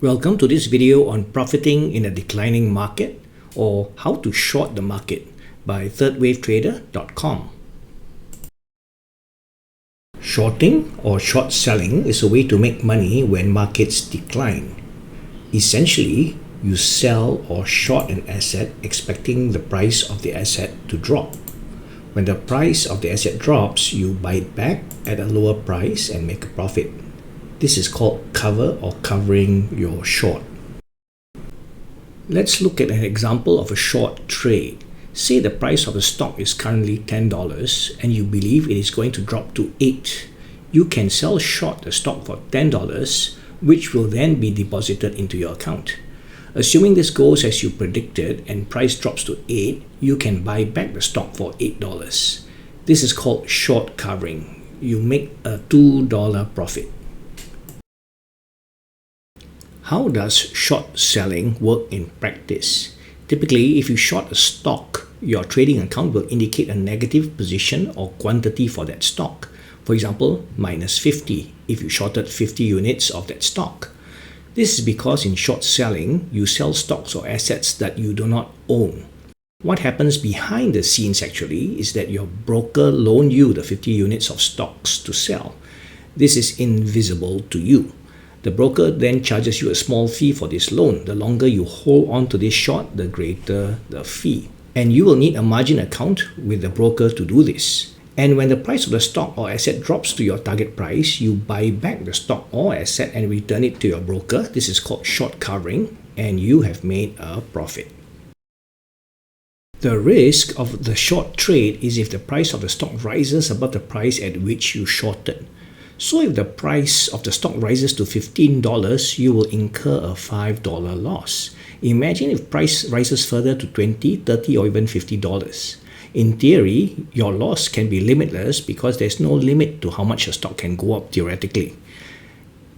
Welcome to this video on profiting in a declining market, or how to short the market, by thirdwavetrader.com. Shorting or short selling is a way to make money when markets decline. Essentially, you sell or short an asset expecting the price of the asset to drop. When the price of the asset drops, you buy it back at a lower price and make a profit. This is called cover or covering your short. Let's look at an example of a short trade. Say the price of the stock is currently $10 and you believe it is going to drop to $8. You can sell short the stock for $10, which will then be deposited into your account. Assuming this goes as you predicted and price drops to $8, you can buy back the stock for $8. This is called short covering. You make a $2 profit. How does short selling work in practice? Typically, if you short a stock, your trading account will indicate a negative position or quantity for that stock. For example, minus 50 if you shorted 50 units of that stock. This is because in short selling, you sell stocks or assets that you do not own. What happens behind the scenes actually is that your broker loaned you the 50 units of stocks to sell. This is invisible to you. The broker then charges you a small fee for this loan. The longer you hold on to this short, the greater the fee. And you will need a margin account with the broker to do this. And when the price of the stock or asset drops to your target price, you buy back the stock or asset and return it to your broker. This is called short covering, and you have made a profit. The risk of the short trade is if the price of the stock rises above the price at which you shorted. So if the price of the stock rises to $15, you will incur a $5 loss. Imagine if price rises further to $20, $30 or even $50. In theory, your loss can be limitless because there's no limit to how much a stock can go up theoretically.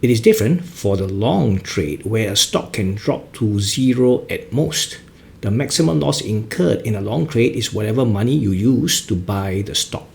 It is different for the long trade where a stock can drop to zero at most. The maximum loss incurred in a long trade is whatever money you use to buy the stock.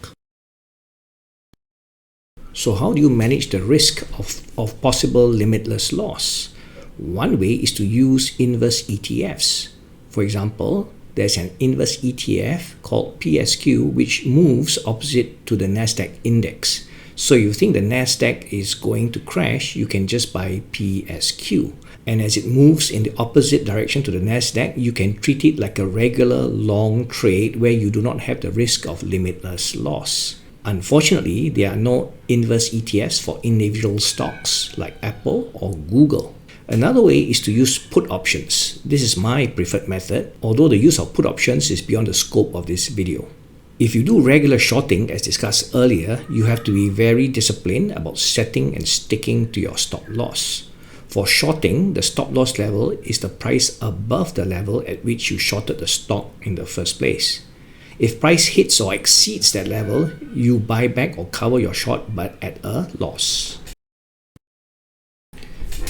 So how do you manage the risk of possible limitless loss? One way is to use inverse ETFs. For example, there's an inverse ETF called PSQ which moves opposite to the Nasdaq index. So if you think the Nasdaq is going to crash, you can just buy PSQ. And as it moves in the opposite direction to the Nasdaq, you can treat it like a regular long trade where you do not have the risk of limitless loss. Unfortunately, there are no inverse ETFs for individual stocks like Apple or Google. Another way is to use put options. This is my preferred method, although the use of put options is beyond the scope of this video. If you do regular shorting, as discussed earlier, you have to be very disciplined about setting and sticking to your stop loss. For shorting, the stop loss level is the price above the level at which you shorted the stock in the first place. If price hits or exceeds that level, you buy back or cover your short but at a loss.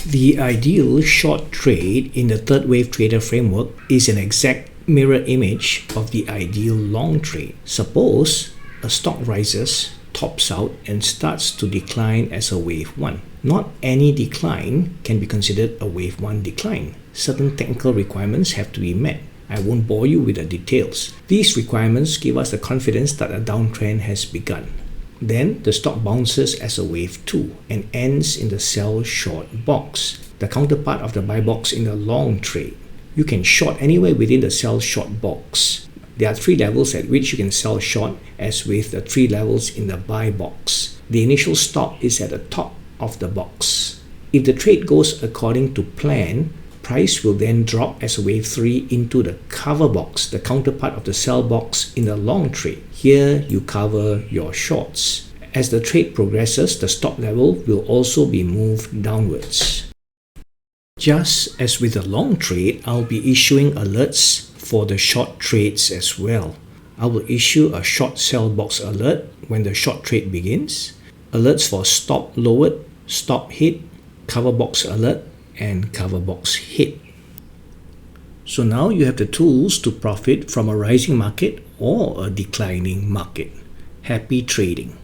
The ideal short trade in the third wave trader framework is an exact mirror image of the ideal long trade. Suppose a stock rises, tops out and starts to decline as a wave 1. Not any decline can be considered a wave 1 decline. Certain technical requirements have to be met. I won't bore you with the details. These requirements give us the confidence that a downtrend has begun. Then the stock bounces as a wave 2 and ends in the sell short box, the counterpart of the buy box in the long trade. You can short anywhere within the sell short box. There are 3 levels at which you can sell short, as with the 3 levels in the buy box. The initial stop is at the top of the box. If the trade goes according to plan, price will then drop as a wave 3 into the cover box, the counterpart of the sell box in the long trade. Here you cover your shorts. As the trade progresses, the stop level will also be moved downwards. Just as with the long trade, I'll be issuing alerts for the short trades as well. I will issue a short sell box alert when the short trade begins, alerts for stop lowered, stop hit, cover box alert, and cover box hit. So now you have the tools to profit from a rising market or a declining market. Happy trading!